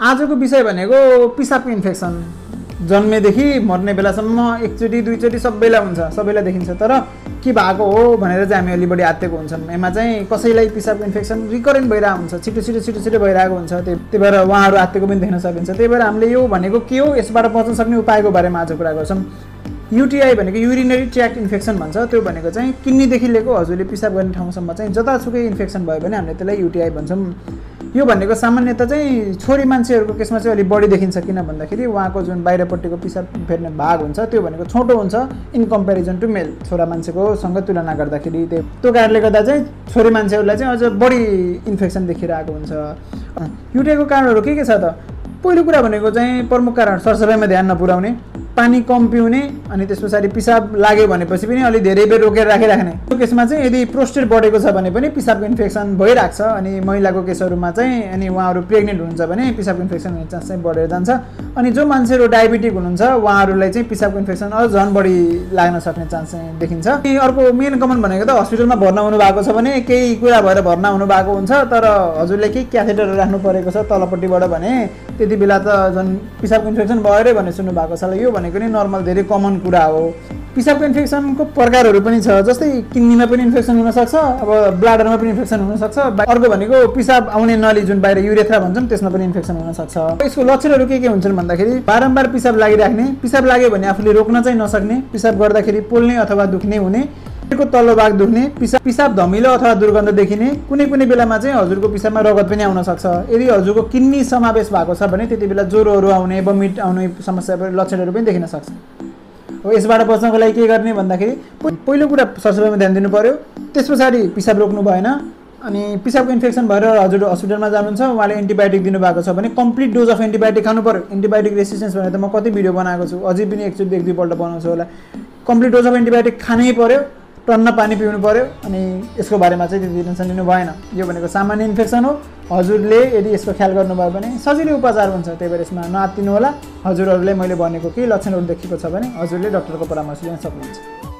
आजको विषय भनेको पिसाबको इन्फेक्सन जन्मेदेखि मर्ने बेलासम्म एकचोटि दुईचोटि सबैलाई हुन्छ, सबैलाई देखिन्छ। तर के भएको हो भनेर चाहिँ हामी अलि बढी आत्तेको हुन्छौँ। यसमा चाहिँ कसैलाई पिसाबको इन्फेक्सन रिकरेन्ट भइरहेको हुन्छ, छिटो भइरहेको हुन्छ। त्यही भएर उहाँहरू आत्तेको पनि देख्न सकिन्छ। त्यही भएर हामीले यो भनेको के हो, यसबाट बच्न सक्ने उपायको बारेमा आज कुरा गर्छौँ। युटिआई भनेको युरिनरी ट्र्याक्ट इन्फेक्सन भन्छ। त्यो भनेको चाहिँ किडनीदेखि लिएको हजुरले पिसाब गर्ने ठाउँसम्म चाहिँ जतासुकै इन्फेक्सन भयो भने हामीले त्यसलाई युटिआई भन्छौँ। यो भनेको सामान्यतः चाहिँ छोरी मान्छेहरूको केसमा चाहिँ अलिक बढी देखिन्छ। किन भन्दाखेरि उहाँको जुन बाहिरपट्टिको पिसाब फेर्ने भाग हुन्छ त्यो भनेको छोटो हुन्छ इन कम्पेरिजन टु मेल, छोरा मान्छेको सँग तुलना गर्दाखेरि। त्यो कारणले गर्दा चाहिँ छोरी मान्छेहरूलाई चाहिँ अझ बढी इन्फेक्सन देखिरहेको हुन्छ। युटिआईको कारणहरू के छ त? पहिलो कुरा भनेको चाहिँ प्रमुख कारण सरसफाइमा ध्यान नपुर्याउने, पानी कम पिउने, अनि त्यस पछाडि पिसाब लाग्यो भनेपछि पनि अलि धेरै बेर रोकेर राखिराख्ने। त्यो केसमा चाहिँ यदि प्रोस्टेट बढेको छ भने पनि पिसाबको इन्फेक्सन भइरहेको छ। अनि महिलाको केसहरूमा चाहिँ अनि उहाँहरू प्रेग्नेन्ट हुनुहुन्छ भने पिसाबको इन्फेक्सन हुने चान्स चाहिँ बढेर जान्छ। अनि जो मान्छेहरू डायबिटिक हुनुहुन्छ उहाँहरूलाई चाहिँ पिसाबको इन्फेक्सन अझ झन् बढी लाग्न सक्ने चान्स चाहिँ देखिन्छ। अनि अर्को मेन कमन भनेको त हस्पिटलमा भर्ना हुनु भएको छ भने केही कुरा भएर भर्ना हुनु भएको हुन्छ, तर हजुरले केही क्याथेटरहरू राख्नु परेको छ तलपट्टिबाट भने त्यति बेला त झन् पिसाबको इन्फेक्सन भएरै भन्ने सुन्नु भएको छ। यो भनेको नि नर्मल धेरै कमन कुरा हो। पिसाबको इन्फेक्सनको प्रकारहरू पनि छ, जस्तै किडनीमा पनि इन्फेक्सन हुनसक्छ, अब ब्लाडरमा पनि इन्फेक्सन हुनसक्छ। अर्को भनेको पिसाब आउने नली जुन बाहिर युरेथ्रा भन्छौँ त्यसमा पनि इन्फेक्सन हुनसक्छ। यसको लक्षणहरू के हुन्छन् भन्दाखेरि बारम्बार पिसाब लागिराख्ने, पिसाब लाग्यो भने आफूले रोक्न चाहिँ नसक्ने, पिसाब गर्दाखेरि पोल्ने अथवा दुख्ने हुने, तल्लो भाग दुख्ने, पिसाब धमिलो अथवा दुर्गन्ध देखिने, कुनै बेलामा चाहिँ हजुरको पिसाबमा रगत पनि आउन सक्छ। यदि हजुरको किडनी समावेश भएको छ भने त्यति बेला ज्वरोहरू आउने, बमिट आउने समस्या लक्षणहरू पनि देखिन सक्छ। हो, यसबाट बच्नको लागि के गर्ने भन्दाखेरि पहिलो कुरा सरसफाइमा ध्यान दिनु पर्यो। त्यस पछाडि पिसाब रोक्नु भएन। अनि पिसाबको इन्फेक्सन भएर हजुर हस्पिटलमा जानुहुन्छ, उहाँले एन्टिबायोटिक दिनुभएको छ भने कम्प्लिट डोज अफ एन्टिबायोटिक खानु पर्यो। एन्टिबायोटिक रेसिस्टेन्स भनेर त म कति भिडियो बनाएको छु, अझै पनि एकचोटि एक दुईपल्ट बनाउँछु होला। कम्प्लिट डोज अफ एन्टिबायोटिक खानै पर्यो, टन्न पानी पिउनु पर्यो। अनि यसको बारेमा चाहिँ त्यति टेन्सन लिनु भएन। यो भनेको सामान्य इन्फेक्सन हो। हजुरले यदि यसको ख्याल गर्नुभयो भने सजिलै उपचार हुन्छ। त्यही भएर यसमा नआत्तिनु होला। हजुरहरूले मैले भनेको केही लक्षणहरू देखेको छ भने हजुरले डक्टरको परामर्श लिन सक्नुहुन्छ।